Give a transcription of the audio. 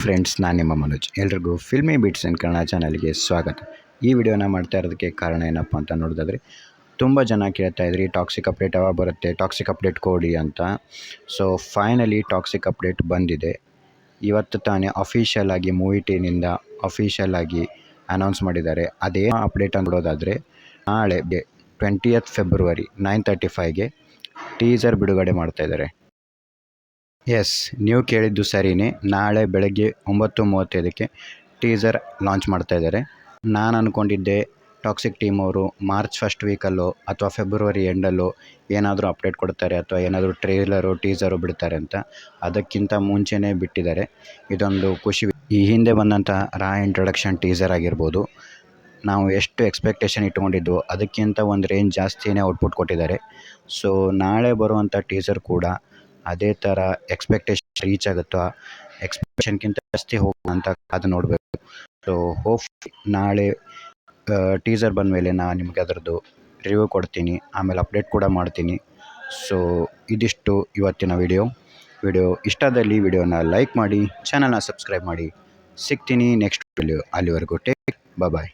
Friends, ನಾನು ನಿಮ್ಮ ಮನೋಜ್. ಎಲ್ರಿಗೂ ಫಿಲ್ಮಿ ಬೀಟ್ಸ್ ಆ್ಯಂಡ್ ಕನ್ನಡ ಚಾನಲ್ಗೆ ಸ್ವಾಗತ. ಈ ವಿಡಿಯೋನ ಮಾಡ್ತಾ ಇರೋದಕ್ಕೆ ಕಾರಣ ಏನಪ್ಪ ಅಂತ ನೋಡಿದ್ರೆ, ತುಂಬ ಜನ ಕೇಳ್ತಾ ಇದ್ರಿ ಟಾಕ್ಸಿಕ್ ಅಪ್ಡೇಟ್ ಯಾವಾಗ ಬರುತ್ತೆ, ಟಾಕ್ಸಿಕ್ ಅಪ್ಡೇಟ್ ಕೊಡಿ ಅಂತ. ಸೊ ಫೈನಲಿ ಟಾಕ್ಸಿಕ್ ಅಪ್ಡೇಟ್ ಬಂದಿದೆ. ಇವತ್ತು ತಾನೇ ಅಫಿಷಿಯಲ್ ಆಗಿ ಮೂವಿ ಟೀಮಿಂದ ಅಫಿಷಿಯಲ್ ಆಗಿ ಅನೌನ್ಸ್ ಮಾಡಿದ್ದಾರೆ. ಅದೇ ಅಪ್ಡೇಟ್ ಅಂತ ನೋಡೋದಾದರೆ, ನಾಳೆ 20th ಫೆಬ್ರವರಿ 9:35ಗೆ ಟೀಸರ್ ಬಿಡುಗಡೆ ಮಾಡ್ತಾಯಿದ್ದಾರೆ. ಎಸ್, ನೀವು ಕೇಳಿದ್ದು ಸರಿಯೇ. ನಾಳೆ ಬೆಳಗ್ಗೆ 9:35ಕ್ಕೆ ಟೀಸರ್ ಲಾಂಚ್ ಮಾಡ್ತಾಯಿದ್ದಾರೆ. ನಾನು ಅಂದ್ಕೊಂಡಿದ್ದೆ ಟಾಕ್ಸಿಕ್ ಟೀಮ್ ಅವರು ಮಾರ್ಚ್ ಫಸ್ಟ್ ವೀಕಲ್ಲೋ ಅಥವಾ ಫೆಬ್ರವರಿ ಎಂಡಲ್ಲೋ ಏನಾದರೂ ಅಪ್ಡೇಟ್ ಕೊಡ್ತಾರೆ ಅಥವಾ ಏನಾದರೂ ಟ್ರೇಲರು ಟೀಸರು ಬಿಡ್ತಾರೆ ಅಂತ. ಅದಕ್ಕಿಂತ ಮುಂಚೆನೇ ಬಿಟ್ಟಿದ್ದಾರೆ. ಇದೊಂದು ಖುಷಿ. ಈ ಹಿಂದೆ ಬಂದಂಥ ರಾ ಇಂಟ್ರೊಡಕ್ಷನ್ ಟೀಸರ್ ಆಗಿರ್ಬೋದು, ನಾವು ಎಷ್ಟು ಎಕ್ಸ್ಪೆಕ್ಟೇಷನ್ ಇಟ್ಕೊಂಡಿದ್ದು ಅದಕ್ಕಿಂತ ಒಂದು ರೇಂಜ್ ಜಾಸ್ತಿಯೇ ಔಟ್ಪುಟ್ ಕೊಟ್ಟಿದ್ದಾರೆ. ಸೊ ನಾಳೆ ಬರುವಂಥ ಟೀಸರ್ ಕೂಡ ಅದೇ ಥರ ಎಕ್ಸ್ಪೆಕ್ಟೇಷನ್ ರೀಚ್ ಆಗುತ್ತಾ, ಎಕ್ಸ್ಪೆಕ್ಟೇಷನ್ಗಿಂತ ಜಾಸ್ತಿ ಹೋಗುವಂತ ಅದು ನೋಡಬೇಕು. ಸೊ ಹೋಪ್ ನಾಳೆ ಟೀಸರ್ ಬಂದ ಮೇಲೆ ನಾನು ನಿಮಗೆ ಅದರದ್ದು ರಿವ್ಯೂ ಕೊಡ್ತೀನಿ, ಆಮೇಲೆ ಅಪ್ಡೇಟ್ ಕೂಡ ಮಾಡ್ತೀನಿ. ಸೊ ಇದಿಷ್ಟು ಇವತ್ತಿನ ವಿಡಿಯೋ ಇಷ್ಟದಲ್ಲಿ ವಿಡಿಯೋನ ಲೈಕ್ ಮಾಡಿ, ಚಾನಲ್ನ ಸಬ್ಸ್ಕ್ರೈಬ್ ಮಾಡಿ. ಸಿಗ್ತೀನಿ ನೆಕ್ಸ್ಟ್ ವಿಡಿಯೋ. ಅಲ್ಲಿವರೆಗೂ ಟೇಕ್ ಬಾಯ್.